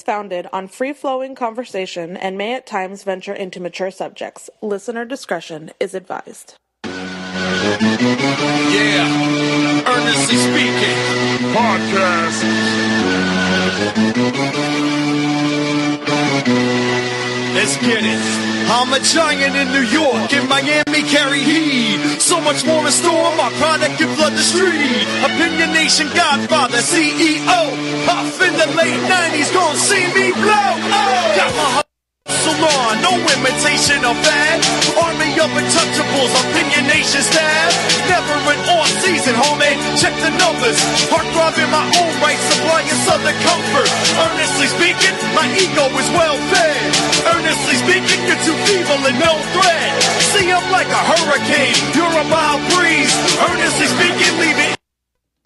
founded on free-flowing conversation and may at times venture into mature subjects. Listener discretion is advised. Yeah, Earnestly Speaking Podcast. Let's get it. I'm a giant in New York, in Miami, carry heat. So much more in store, my product can flood the street. Opinion Nation Godfather, CEO. Puff in the late 90s, gon' see me blow. Oh, got my salon, no imitation of that. Army of untouchables, Opinion Nation staff. Never an off season, homie. Check the numbers. Heart throbbing my own right, supplying southern comfort. Earnestly speaking, my ego is well fed. Earnestly speaking, you're too feeble and no threat. See, I'm like a hurricane, you're a mild breeze. Earnestly speaking, leaving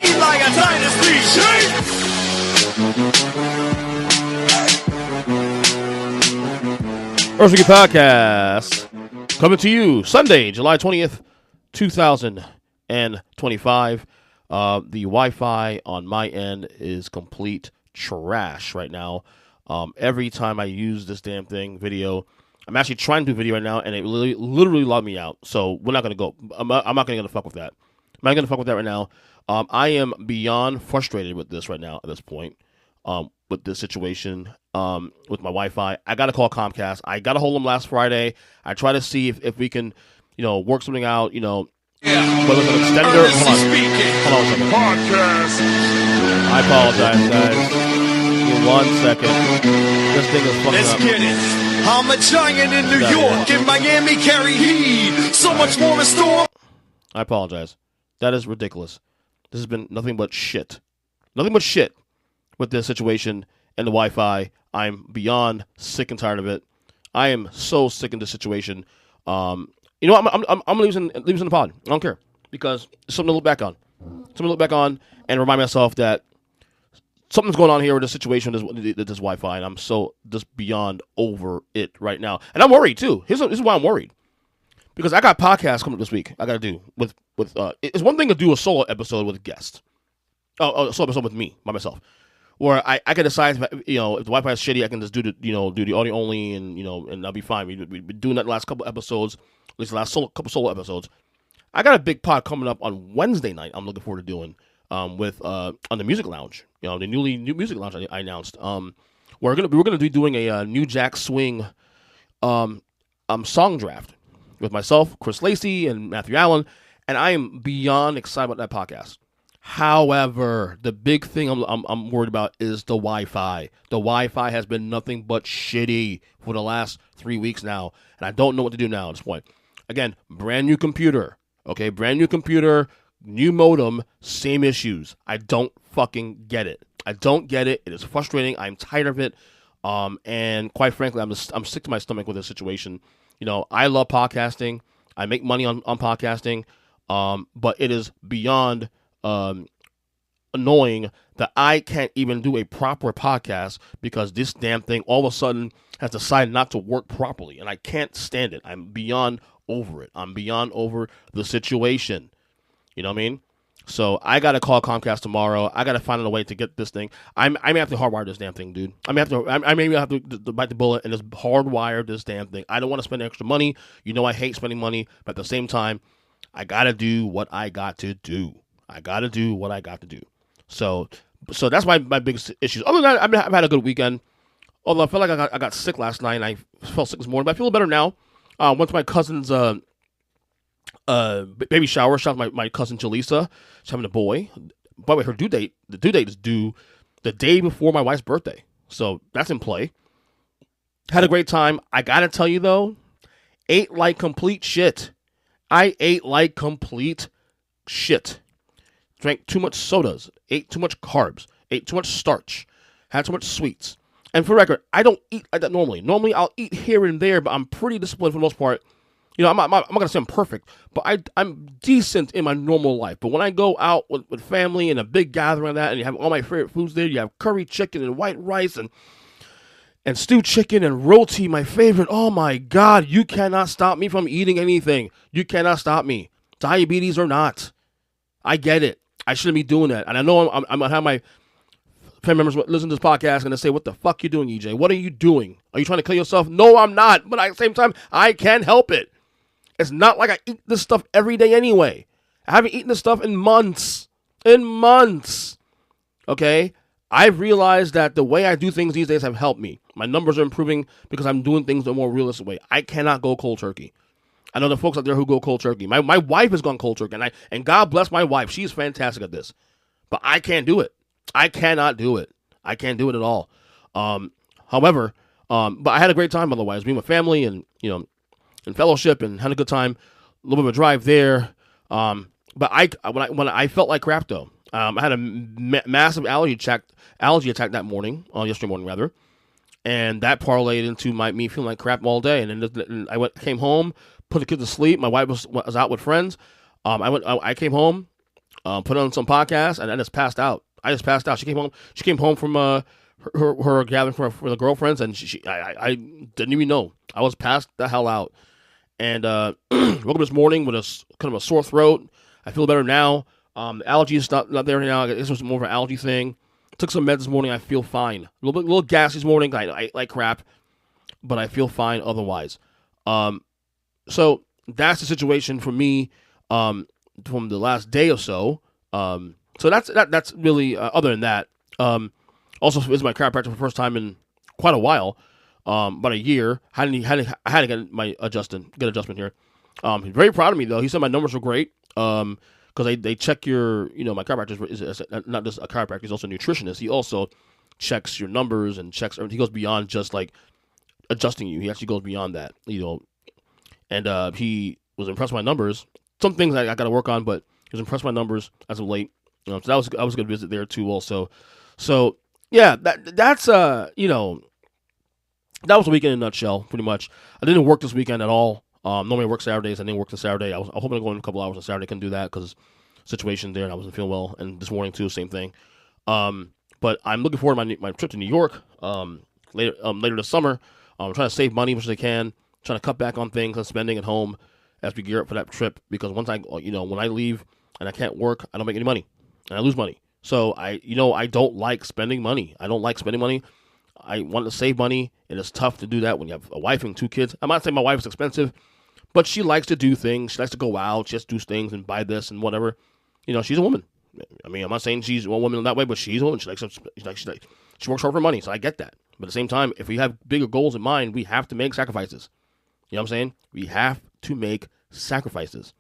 Eli a dynasty. Shake! Earnestly Podcast coming to you Sunday, July 20th, 2025. The Wi-Fi on my end is complete trash right now. Every time I use this damn thing, video, I'm actually trying to do video right now, and it literally logged me out. So we're not going to go. I'm not going to fuck with that. I'm not going to fuck with that right now. I am beyond frustrated with this right now at this point, with this situation, with my Wi-Fi. I got to call Comcast. I got a hold of them last Friday. I try to see if we can, work something out, Yeah. Whether it's an extender. Hold on a second. Podcast. I apologize, guys. Give me 1 second. This thing is fucking Let's up. get it. I'm a giant in New York, in Miami, carry heat. So much more in store. I apologize. That is ridiculous. This has been nothing but shit. Nothing but shit with this situation and the Wi-Fi. I'm beyond sick and tired of it. I am so sick of this situation. I'm leaving the pod. I don't care, because it's something to look back on. And remind myself that something's going on here with this situation, this Wi-Fi, and I'm so just beyond over it right now. And I'm worried too. This is why I'm worried, because I got podcasts coming up this week. I got to do with it's one thing to do a solo episode with a guest. A solo episode with me by myself, where I can decide if the Wi-Fi is shitty, I can just do the audio only, and I'll be fine. We've been doing that the last couple episodes, at least the last couple solo episodes. I got a big pod coming up on Wednesday night. I'm looking forward to doing on the Music Lounge. The new Music Lounge I announced. We're gonna be doing a New Jack Swing song draft with myself, Chris Lacey, and Matthew Allen, and I am beyond excited about that podcast. However, the big thing I'm worried about is the Wi-Fi. The Wi-Fi has been nothing but shitty for the last 3 weeks now, and I don't know what to do now at this point. Again, brand new computer. Okay, brand new computer, new modem, same issues. I don't fucking get it. I don't get it. It is frustrating. I'm tired of it. And quite frankly, I'm sick to my stomach with this situation. I love podcasting. I make money on podcasting. But it is beyond annoying that I can't even do a proper podcast because this damn thing all of a sudden has decided not to work properly, and I can't stand it. I'm beyond over it. I'm beyond over the situation. You know what I mean? So I gotta call Comcast tomorrow. I gotta find a way to get this thing. I may have to hardwire this damn thing, dude. I may have to bite the bullet and just hardwire this damn thing. I don't want to spend extra money. I hate spending money, but at the same time, I gotta do what I got to do. So that's my biggest issues. Other than that, I've had a good weekend. Although I felt like I got sick last night, and I felt sick this morning, but I feel better now. Went to my cousin's baby shower. Shout out my cousin Jaleesa. She's having a boy. By the way, the due date is due the day before my wife's birthday. So that's in play. Had a great time. I gotta tell you though, ate like complete shit. I ate like complete shit. Drank too much sodas. Ate too much carbs. Ate too much starch. Had too much sweets. And for the record, I don't eat like that normally. Normally, I'll eat here and there, but I'm pretty disciplined for the most part. I'm not going to say I'm perfect, but I'm decent in my normal life. But when I go out with family and a big gathering like that, and you have all my favorite foods there, you have curry chicken and white rice and stewed chicken and roti, my favorite. Oh my God, you cannot stop me from eating anything. You cannot stop me. Diabetes or not. I get it. I shouldn't be doing that. And I know I'm going to have my family members listen to this podcast and they say, what the fuck you doing, EJ? What are you doing? Are you trying to kill yourself? No, I'm not. But at the same time, I can't help it. It's not like I eat this stuff every day anyway. I haven't eaten this stuff in months. Okay? I've realized that the way I do things these days have helped me. My numbers are improving because I'm doing things the more realistic way. I cannot go cold turkey. I know the folks out there who go cold turkey. My wife has gone cold turkey, and God bless my wife. She's fantastic at this. But I can't do it. I cannot do it. I can't do it at all. However, but I had a great time otherwise. Me and my family and, in fellowship and had a good time. A little bit of a drive there. But when I felt like crap though, I had a massive allergy attack that morning, yesterday morning rather, and that parlayed into me feeling like crap all day. And then came home, put the kids to sleep. My wife was out with friends. I came home, put on some podcasts, and I just passed out. She came home from her gathering for the girlfriends, and I didn't even know. I was passed the hell out, and woke up this morning with a kind of a sore throat. I feel better now. The allergy is not there now. This was more of an allergy thing. Took some meds this morning. I feel fine. A little gassy this morning. I like crap, but I feel fine otherwise. So that's the situation for me from the last day or so. So that's really other than that. Also, this is my chiropractor for the first time in quite a while, about a year. I had to get my adjustment here. He's very proud of me though. He said my numbers were great. Because they check your, my chiropractor is not just a chiropractor, he's also a nutritionist. He also checks your numbers and checks everything. He goes beyond just like adjusting you. He actually goes beyond that, And he was impressed with my numbers. Some things I got to work on, but he was impressed with my numbers as of late. So that was a good visit there too. Also, so yeah, that's that was a weekend in a nutshell, pretty much. I didn't work this weekend at all. Normally I work Saturdays. I didn't work this Saturday. I was hoping to go in a couple hours on Saturday. Couldn't do that because situation there, and I wasn't feeling well. And this morning too, same thing. But I'm looking forward to my trip to New York later this summer. I'm trying to save money as much as I can. Trying to cut back on things and spending at home as we gear up for that trip. Because once when I leave and I can't work, I don't make any money and I lose money. So I don't like spending money. I don't like spending money. I want to save money, and it's tough to do that when you have a wife and 2 kids. I'm not saying my wife is expensive, but she likes to do things. She likes to go out. She has to do things and buy this and whatever. She's a woman. I mean, I'm not saying she's one woman in that way, but she's a woman. She works hard for money, so I get that. But at the same time, if we have bigger goals in mind, we have to make sacrifices. You know what I'm saying? We have to make sacrifices.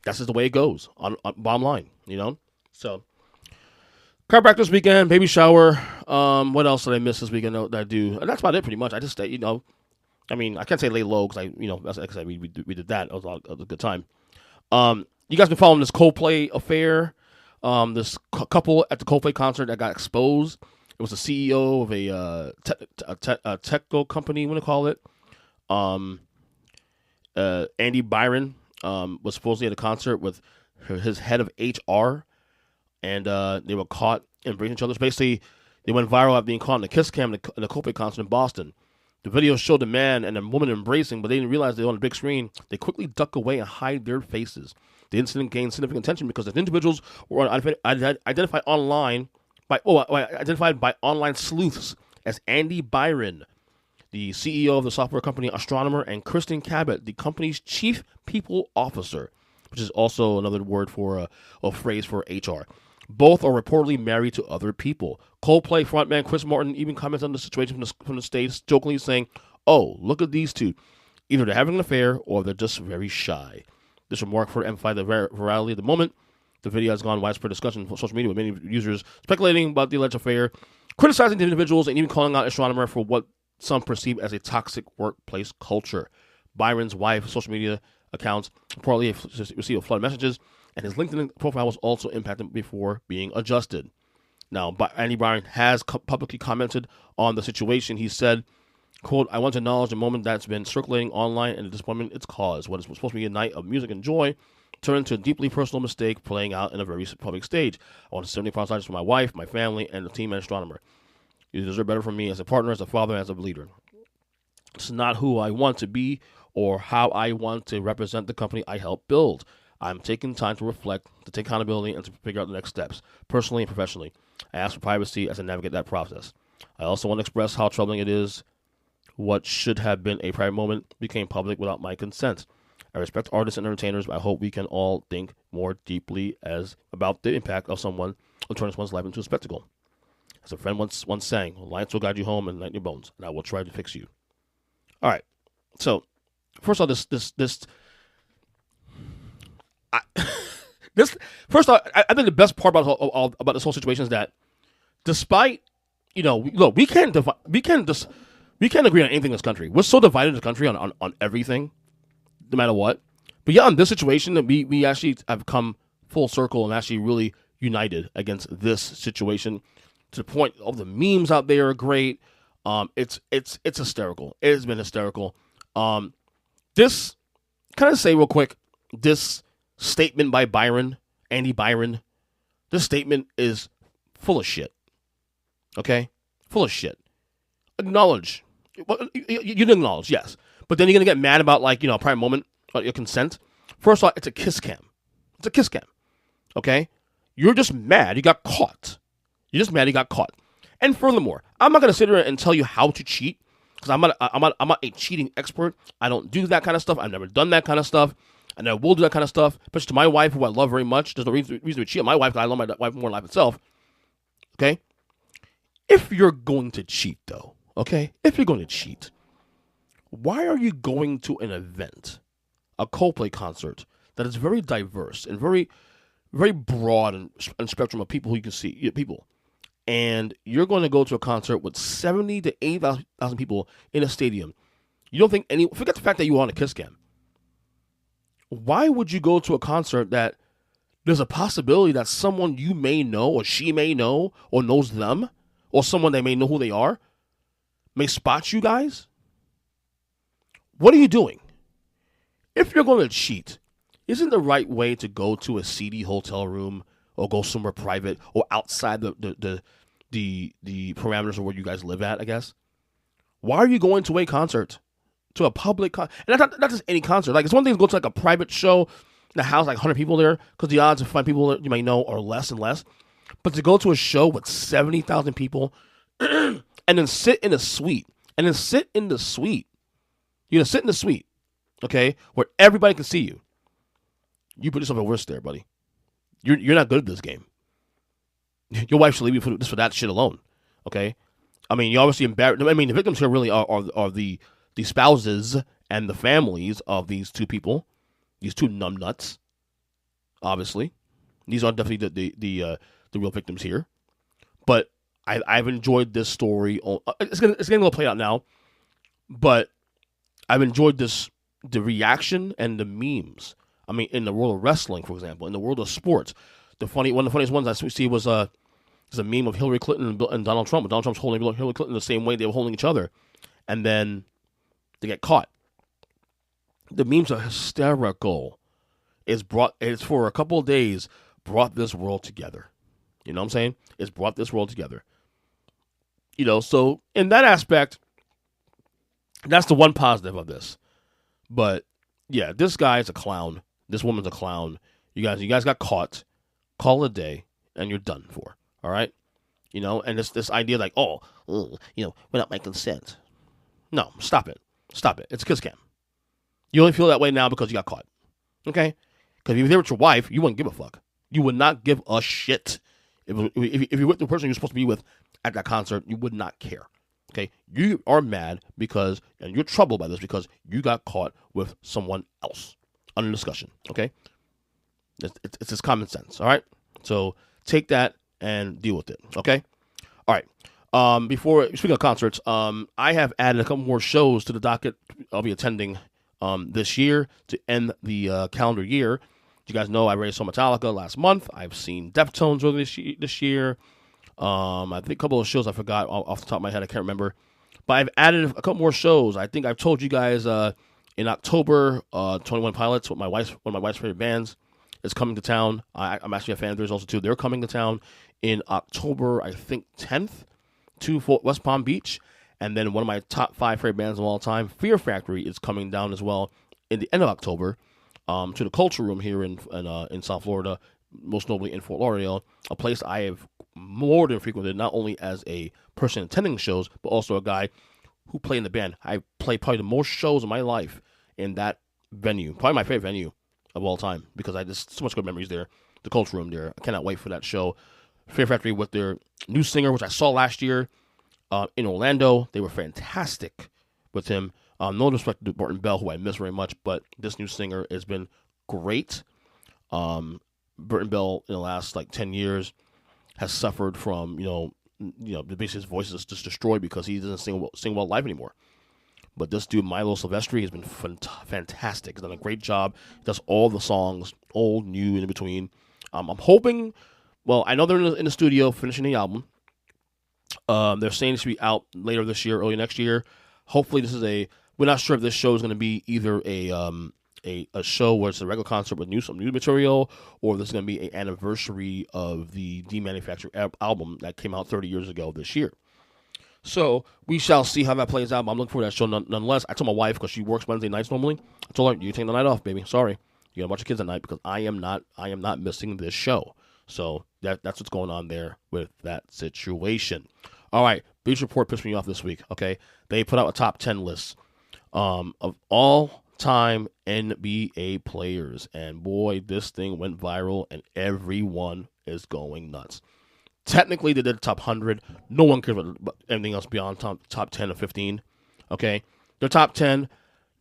That's just the way it goes on bottom line, So, chiropractor this weekend, baby shower. What else did I miss this weekend that I do? And that's about it pretty much. I just, I can't say lay low because that's like I said, we did that. It was a good time. You guys been following this Coldplay affair? This couple at the Coldplay concert that got exposed. It was the CEO of a techno company, what do you call it? Andy Byron was supposedly at a concert with his head of HR, and they were caught embracing each other. Basically, they went viral after being caught in a kiss cam in the Coldplay concert in Boston. The video showed a man and a woman embracing, but they didn't realize they were on a big screen. They quickly duck away and hide their faces. The incident gained significant attention because the individuals were identified by online sleuths as Andy Byron, the CEO of the software company Astronomer, and Kristen Cabot, the company's chief people officer, which is also another word for a phrase for HR. Both are reportedly married to other people. Coldplay frontman Chris Martin even commented on the situation from the stage, jokingly saying, "Oh, look at these two. Either they're having an affair or they're just very shy." This remark further emphasized the virality of the moment. The video has gone widespread discussion on social media, with many users speculating about the alleged affair, criticizing the individuals, and even calling out Astronomer for what some perceive as a toxic workplace culture. Byron's wife, social media accounts reportedly received a flood of messages, and his LinkedIn profile was also impacted before being adjusted. Now, Andy Byron has publicly commented on the situation. He said, quote, "I want to acknowledge the moment that's been circulating online and the disappointment it's caused. What is supposed to be a night of music and joy turned into a deeply personal mistake playing out in a very public stage. I want to sincerely apologize for my wife, my family, and the team at Astronomer. You deserve better from me as a partner, as a father, as a leader. It's not who I want to be or how I want to represent the company I helped build. I'm taking time to reflect, to take accountability, and to figure out the next steps, personally and professionally. I ask for privacy as I navigate that process. I also want to express how troubling it is what should have been a private moment became public without my consent. I respect artists and entertainers, but I hope we can all think more deeply about the impact of someone who turns one's life into a spectacle. As a friend once sang, lights will guide you home and lighten your bones, and I will try to fix you. All right. So, first of all, first off, I think the best part about this whole situation is that, despite, look, we can't agree on anything in this country. We're so divided in this country on everything, no matter what. But yeah, in this situation, that we actually have come full circle and actually really united against this situation, to the point of the memes out there are great. It's hysterical. It has been hysterical. This, can I say real quick, this statement by Andy Byron, this statement is full of shit. Okay? Full of shit. Acknowledge. Well, you acknowledge, yes. But then you're going to get mad about, a private moment, your consent. First off, it's a kiss cam. It's a kiss cam. Okay? You're just mad you got caught. You're just mad you got caught. And furthermore, I'm not going to sit here and tell you how to cheat, because I'm not a cheating expert. I don't do that kind of stuff. I've never done that kind of stuff. I never will do that kind of stuff. But to my wife, who I love very much, there's no reason to cheat on my wife, because I love my wife more than life itself. Okay? If you're going to cheat, though, okay? If you're going to cheat, why are you going to an event, a Coldplay concert, that is very diverse and very, very broad and spectrum of people who you can see, people, and you're going to go to a concert with 70 to 80,000 people in a stadium? You don't think forget the fact that you were on a kiss cam. Why would you go to a concert that there's a possibility that someone you may know, or she may know, or knows them, or someone they may know who they are, may spot you guys? What are you doing? If you're going to cheat, isn't the right way to go to a seedy hotel room, or go somewhere private, or outside the parameters of where you guys live at, I guess? Why are you going to a concert? To a public concert? And that's not just any concert. It's one thing to go to a private show that has 100 people there, because the odds of finding people that you may know are less and less. But to go to a show with 70,000 people and then sit in a suite, You're going to sit in the suite, okay, where everybody can see you. You put yourself at risk there, buddy. You're not good at this game. Your wife should leave you for that shit alone, okay? I mean, you obviously embarrassed. I mean, the victims here really are the spouses and the families of these two people, these two numbnuts. Obviously, these are definitely the real victims here. But I've enjoyed this story. It's getting a little played out now, but I've enjoyed the reaction and the memes. I mean, in the world of wrestling, for example, in the world of sports, one of the funniest ones I see was a meme of Hillary Clinton and Donald Trump. Donald Trump's holding Hillary Clinton the same way they were holding each other, and then they get caught. The memes are hysterical. It's for a couple of days brought this world together. You know what I'm saying? It's brought this world together. So in that aspect, that's the one positive of this. But yeah, this guy is a clown. This woman's a clown. You guys got caught. Call it a day, and you're done for. All right? And this idea without my consent. No, stop it. Stop it. It's a kiss cam. You only feel that way now because you got caught. Okay? Because if you were there with your wife, you wouldn't give a fuck. You would not give a shit. If you're with the person you're supposed to be with at that concert, you would not care. Okay? You are mad and you're troubled by this because you got caught with someone else. Under discussion. Okay? It's just common sense. All right? So take that and deal with it. Okay? All right. Speaking of concerts, I have added a couple more shows to the docket I'll be attending this year to end the calendar year. You guys know I already saw Metallica last month. I've seen Deftones earlier this year. I think a couple of shows I forgot off the top of my head. I can't remember. But I've added a couple more shows. I think I've told you guys in October, 21 Pilots, one of my wife's favorite bands, is coming to town. I'm actually a fan of theirs also too. They're coming to town in October, I think 10th, to West Palm Beach. And then one of my top 5 favorite bands of all time, Fear Factory, is coming down as well in the end of October. to the Culture Room here in South Florida, most notably in Fort Lauderdale, a place I have more than frequented, not only as a person attending shows, but also a guy who played in the band. I played probably the most shows in my life in that venue, probably my favorite venue of all time, because I just so much good memories there. The Culture Room there. I cannot wait for that show. Fear Factory with their new singer, which I saw last year in Orlando. They were fantastic with him. No disrespect to Burton Bell, who I miss very much, but this new singer has been great. Burton Bell in the last 10 years has suffered from basically his voice is just destroyed because he doesn't sing well live anymore. But this dude Milo Silvestri has been fantastic. He's done a great job. He does all the songs, old, new, in between. I'm hoping. Well, I know they're in the studio finishing the album. They're saying it should be out later this year, early next year. Hopefully, this is we're not sure if this show is going to be either a show where it's a regular concert with some new material, or this is going to be an anniversary of the Demanufactured album that came out 30 years ago this year. So we shall see how that plays out. But I'm looking for that show nonetheless. I told my wife, because she works Wednesday nights normally, I told her, you take the night off, baby. Sorry, you got a bunch of kids at night, because I am not missing this show. So that's what's going on there with that situation. All right, Bleacher Report pissed me off this week. Okay, they put out a top 10 list of all-time NBA players, and boy, this thing went viral, and everyone is going nuts. Technically, they did the top 100. No one cares about anything else beyond top 10 or 15. Okay, their top 10,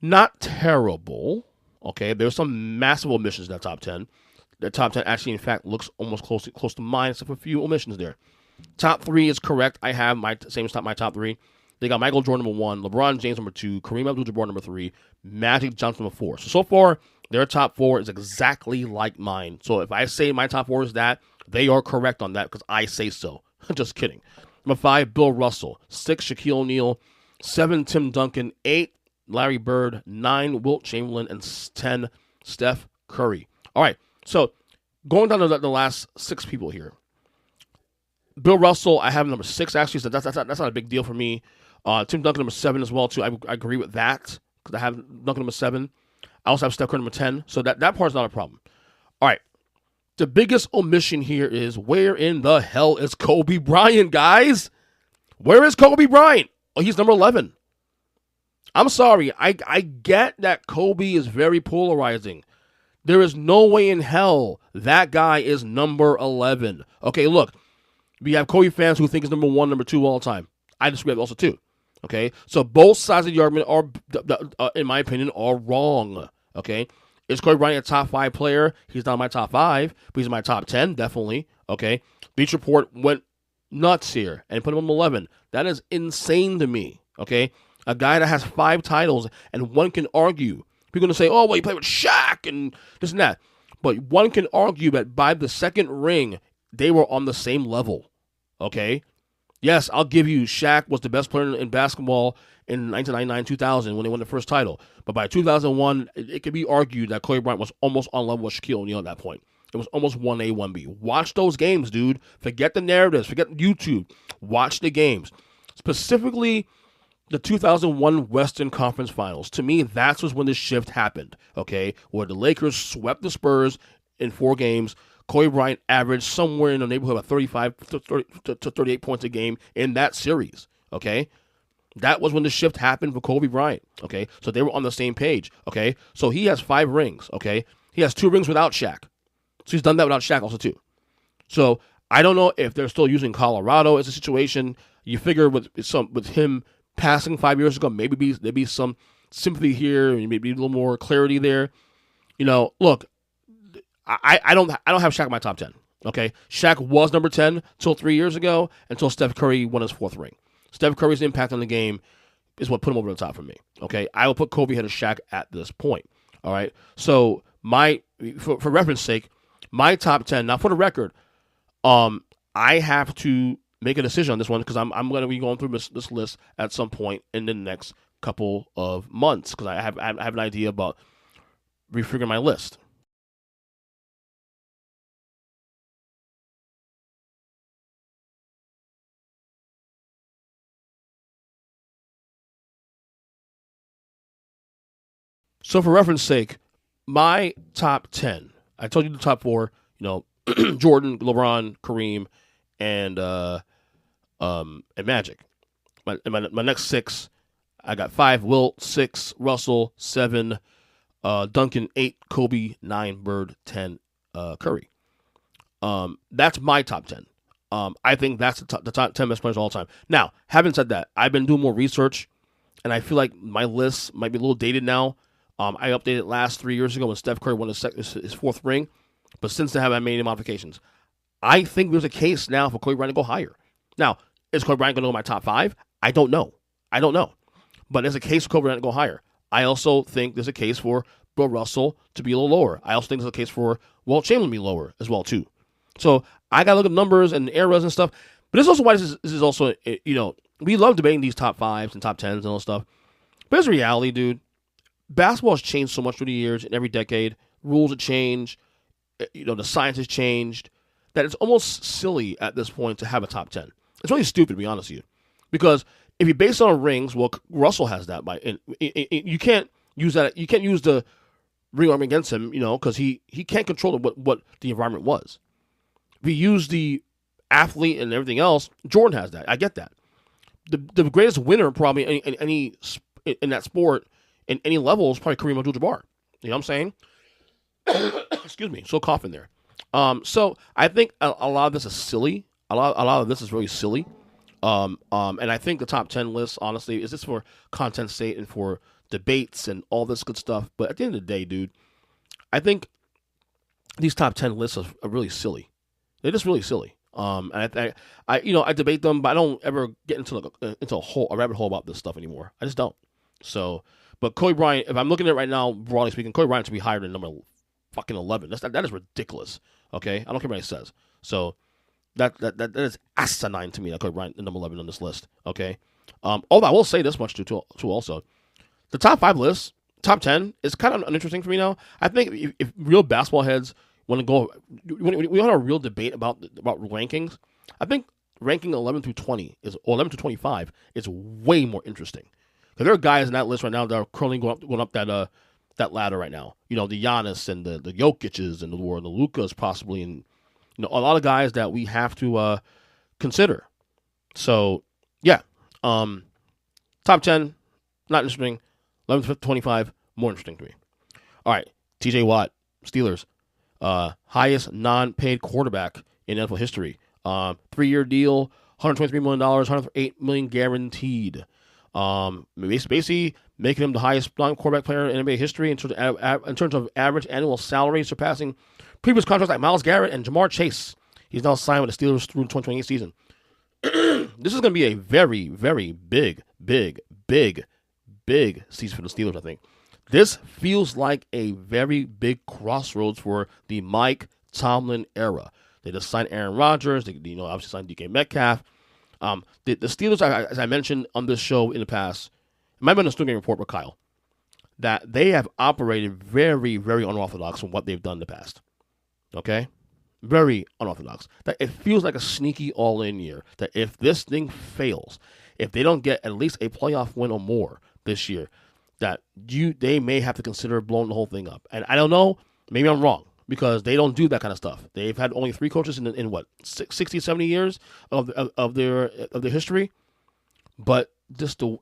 not terrible. Okay, there's some massive omissions in that top 10. The top 10 actually, in fact, looks almost close to mine, except for a few omissions there. Top 3 is correct. I have my top 3. They got Michael Jordan number 1, LeBron James number 2, Kareem Abdul-Jabbar number 3, Magic Johnson number 4. So far, their top 4 is exactly like mine. So if I say my top 4 is that, they are correct on that because I say so. Just kidding. Number 5, Bill Russell. 6, Shaquille O'Neal. 7, Tim Duncan. 8, Larry Bird. 9, Wilt Chamberlain. And 10, Steph Curry. All right. So, going down to the last 6 people here. Bill Russell, I have number 6, actually, so that's not a big deal for me. Tim Duncan, number 7 as well, too. I agree with that, because I have Duncan, number 7. I also have Steph Curry, number 10, so that part's not a problem. All right. The biggest omission here is, where in the hell is Kobe Bryant, guys? Where is Kobe Bryant? Oh, he's number 11. I'm sorry. I get that Kobe is very polarizing. There is no way in hell that guy is number 11. Okay, look. We have Kobe fans who think he's number 1, number 2 all the time. I disagree with also too. Okay? So both sides of the argument are, in my opinion, are wrong. Okay? Is Kobe Bryant a top 5 player? He's not in my top 5, but he's in my top 10, definitely. Okay? Bleacher Report went nuts here and put him on 11. That is insane to me. Okay? A guy that has 5 titles, and one can argue. People are going to say, oh, well, he played with Shaq and this and that. But one can argue that by the second ring, they were on the same level. Okay? Yes, I'll give you Shaq was the best player in basketball in 1999-2000 when they won the first title. But by 2001, it could be argued that Kobe Bryant was almost on level with Shaquille O'Neal at that point. It was almost 1A, 1B. Watch those games, dude. Forget the narratives. Forget YouTube. Watch the games. Specifically, the 2001 Western Conference Finals. To me, that was when the shift happened, okay? Where the Lakers swept the Spurs in 4 games. Kobe Bryant averaged somewhere in the neighborhood of 35 to 38 points a game in that series, okay? That was when the shift happened for Kobe Bryant, okay? So they were on the same page, okay? So he has 5 rings, okay? He has 2 rings without Shaq. So he's done that without Shaq also too. So I don't know if they're still using Colorado as a situation. You figure with him passing 5 years ago, maybe there'd be some sympathy here, and maybe a little more clarity there. You know, look, I don't have Shaq in my top 10. Okay, Shaq was number 10 till 3 years ago, until Steph Curry won his 4th ring. Steph Curry's impact on the game is what put him over the top for me. Okay, I will put Kobe ahead of Shaq at this point. All right, so for reference sake, my top 10. Now, for the record, I have to make a decision on this one because I'm going to be going through this list at some point in the next couple of months because I have an idea about refiguring my list. So for reference sake, my top 10, I told you the top 4, Jordan, LeBron, Kareem, and Magic. My next 6, I got 5 Wilt, 6 Russell, 7 Duncan, 8 Kobe, 9 Bird, 10 Curry. That's my top 10. I think that's the top 10 best players of all time. Now, having said that, I've been doing more research, and I feel like my list might be a little dated now. I updated it last 3 years ago when Steph Curry won his 4th ring, but since then I made any modifications. I think there's a case now for Kobe Bryant to go higher. Now, is Kobe Bryant going to go in my top 5? I don't know. But there's a case for Kobe Bryant to go higher. I also think there's a case for Bill Russell to be a little lower. I also think there's a case for Wilt Chamberlain to be lower as well, too. So I got to look at numbers and eras and stuff. But this is also why this is also, we love debating these top 5s and top 10s and all this stuff. But it's reality, dude. Basketball has changed so much through the years and every decade. Rules have changed. The science has changed. That it's almost silly at this point to have a top 10. It's really stupid, to be honest with you. Because if you base it on rings, well, Russell has that. You can't use that. You can't use the ring argument against him, because he can't control what the environment was. If you use the athlete and everything else, Jordan has that. I get that. The greatest winner probably in that sport in any level is probably Kareem Abdul-Jabbar. You know what I'm saying? Excuse me. So coughing there. So I think a lot of this is silly. A lot of this is really silly. And I think the top 10 list, honestly, is just for content's sake and for debates and all this good stuff. But at the end of the day, dude, I think these top 10 lists are really silly. They're just really silly. And I debate them, but I don't ever get into a rabbit hole about this stuff anymore. I just don't. So, but Kobe Bryant, if I'm looking at it right now, broadly speaking, Kobe Bryant should be higher than number fucking 11. That is ridiculous. Okay, I don't care what he says. So that is asinine to me that Kobe Bryant is number 11 on this list. Okay, although I will say this much too also, the top 5 list, top 10 is kind of uninteresting for me now. I think if real basketball heads want to go, we want a real debate about rankings. I think ranking 11 through 20 or 11 to 25 is way more interesting. Because there are guys in that list right now that are currently going up that ladder right now. The Giannis and the Jokic's and the Lucas possibly, and a lot of guys that we have to consider. So yeah, top 10 not interesting. 11 to 25 more interesting to me. All right, T.J. Watt, Steelers, highest non-paid quarterback in NFL history. 3-year deal, $123 million, $108 million guaranteed. Basically making him the highest non-quarterback player in NBA history in terms of average annual salary, surpassing previous contracts like Myles Garrett and Jamar Chase. He's now signed with the Steelers through the 2028 season. This is going to be a very, very big season for the Steelers, I think. This feels like a very big crossroads for the Mike Tomlin era. They just signed Aaron Rodgers. They obviously signed DK Metcalf. The Steelers, as I mentioned on this show in the past, it might have been a Steelers report with Kyle, that they have operated very, very unorthodox from what they've done in the past. Okay? Very unorthodox. That it feels like a sneaky all-in year. That if this thing fails, if they don't get at least a playoff win or more this year, that they may have to consider blowing the whole thing up. And I don't know, maybe I'm wrong, because they don't do that kind of stuff. They've had only 3 coaches in what, 60, 70 years of their history. But just the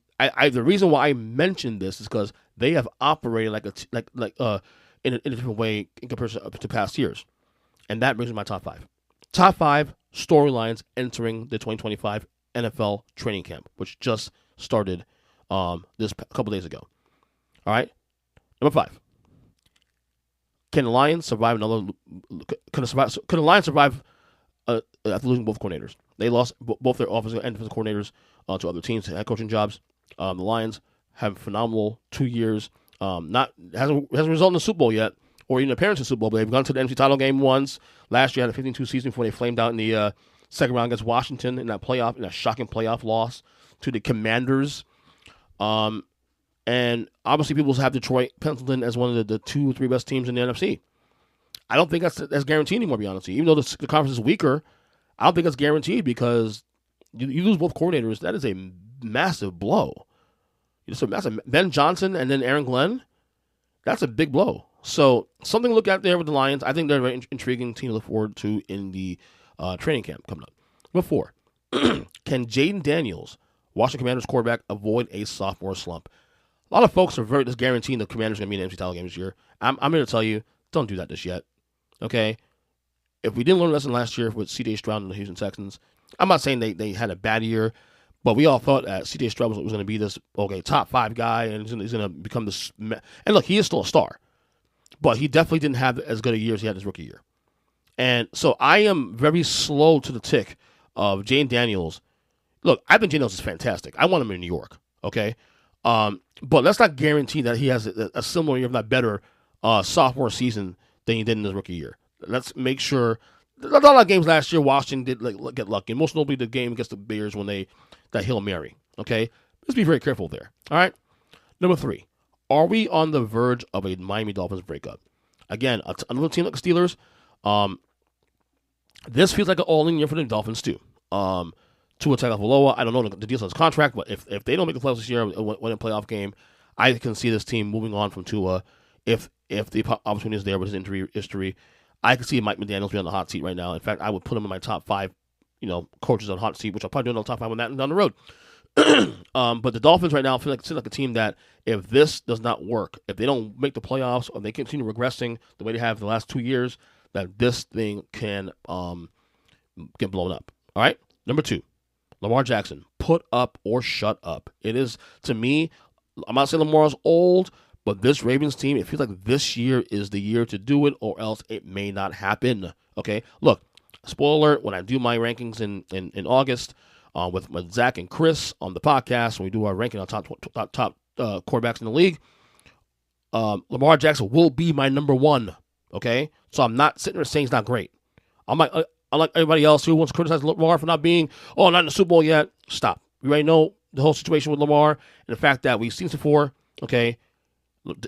reason why I mentioned this is because they have operated in a different way in comparison to past years. And that brings me to my top 5. Top 5 storylines entering the 2025 NFL training camp, which just started this couple days ago. All right, number 5. Can the Lions survive another? Can the Lions survive after losing both coordinators? They lost both their offensive and defensive coordinators to other teams, head coaching jobs. The Lions have phenomenal 2 years. Hasn't resulted in the Super Bowl yet, or even appearance in the Super Bowl. But they've gone to the NFC title game once. Last year, had a 15-2 season before they flamed out in the second round against Washington in that shocking playoff loss to the Commanders. And obviously, people have Detroit penciled in as one of the 2 or 3 best teams in the NFC. I don't think that's guaranteed anymore, to be honest with you. Even though the conference is weaker, I don't think that's guaranteed because you lose both coordinators. That is a massive blow. It's a massive Ben Johnson and then Aaron Glenn. That's a big blow. So something to look at there with the Lions. I think they're a very intriguing team to look forward to in the training camp coming up. Number 4, can Jaden Daniels, Washington Commanders quarterback, avoid a sophomore slump? A lot of folks are just guaranteeing the Commanders are going to be in the NFC title game this year. I'm here to tell you, don't do that just yet. Okay? If we didn't learn a lesson last year with C.J. Stroud and the Houston Texans, I'm not saying they had a bad year, but we all thought that C.J. Stroud was going to be this, top 5 guy, and he's going to become this. And look, he is still a star, but he definitely didn't have as good a year as he had his rookie year. And so I am very slow to the tick of Jane Daniels. Look, I think Jane Daniels is fantastic. I want him in New York, okay? But let's not guarantee that he has a similar year, if not better, sophomore season than he did in his rookie year. Let's make sure. A lot of games last year, Washington did get lucky. Most notably the game against the Bears when that Hail Mary, okay? Let's be very careful there, all right? Number 3, are we on the verge of a Miami Dolphins breakup? Again, another team like the Steelers. This feels like an all-in year for the Dolphins, too. Tua Tagovailoa, I don't know the deals on his contract, but if they don't make the playoffs this year and win a playoff game, I can see this team moving on from Tua if the opportunity is there with his injury history. I can see Mike McDaniels be on the hot seat right now. In fact, I would put him in my top 5, coaches on the hot seat, which I'll probably do another top 5 on that down the road. But the Dolphins right now feel like a team that if this does not work, if they don't make the playoffs or they continue regressing the way they have the last 2 years, that this thing can get blown up. All right? Number 2, Lamar Jackson, put up or shut up. It is, to me, I'm not saying Lamar's old, but this Ravens team, it feels like this year is the year to do it, or else it may not happen. Okay? Look, spoiler alert, when I do my rankings in August with Zach and Chris on the podcast, when we do our ranking on top quarterbacks in the league, Lamar Jackson will be my number 1. Okay? So I'm not sitting there saying he's not great. Unlike everybody else who wants to criticize Lamar for not being, not in the Super Bowl yet, stop. We already know the whole situation with Lamar and the fact that we've seen this before, okay?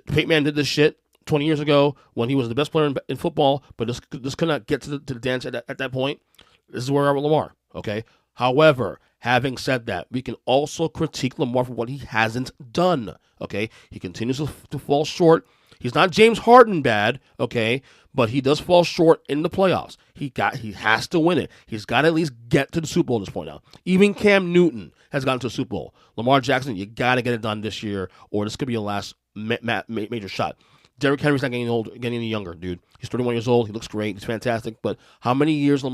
Peyton Manning did this shit 20 years ago when he was the best player in football, but this could not get to the dance at that point. This is where I'm with Lamar, okay? However, having said that, we can also critique Lamar for what he hasn't done, okay? He continues to fall short. He's not James Harden bad, okay, but he does fall short in the playoffs. He has to win it. He's got to at least get to the Super Bowl at this point now. Even Cam Newton has gotten to the Super Bowl. Lamar Jackson, you got to get it done this year, or this could be your last major shot. Derrick Henry's not getting any younger, dude. He's 31 years old. He looks great. He's fantastic. But how many years of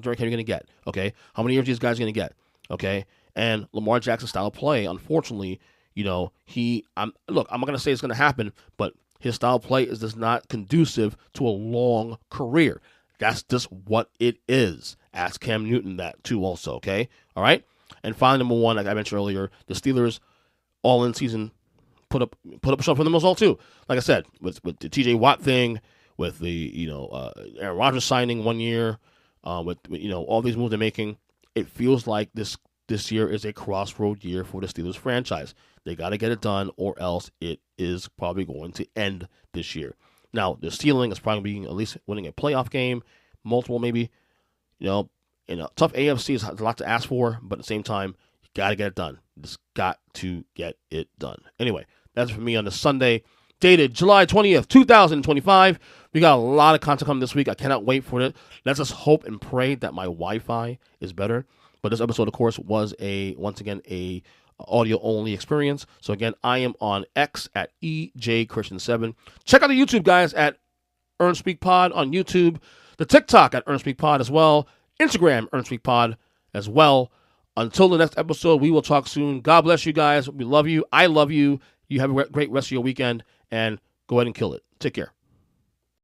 Derrick Henry going to get? Okay, how many years are these guys going to get? Okay, and Lamar Jackson's style of play, unfortunately, I'm not going to say it's going to happen, but his style of play is just not conducive to a long career. That's just what it is. Ask Cam Newton that too also, okay? All right? And finally, number 1, like I mentioned earlier, the Steelers all-in season put up a shot for them as well too. Like I said, with the TJ Watt thing, with the Aaron Rodgers signing 1 year, with all these moves they're making, it feels like this year is a crossroad year for the Steelers franchise. They got to get it done, or else it is probably going to end this year. Now, the ceiling is probably being at least winning a playoff game, multiple maybe. In a tough AFC is a lot to ask for, but at the same time, you got to get it done. You just got to get it done. Anyway, that's for me on this Sunday, dated July 20th, 2025. We got a lot of content coming this week. I cannot wait for it. Let's just hope and pray that my Wi-Fi is better. But this episode, of course, was once again a audio-only experience. So, again, I am on X at EJ Christian 7. Check out the YouTube, guys, at Earnestly Pod on YouTube. The TikTok at Earnestly Pod as well. Instagram, Earnestly Pod as well. Until the next episode, we will talk soon. God bless you guys. We love you. I love you. You have a great rest of your weekend, and go ahead and kill it. Take care.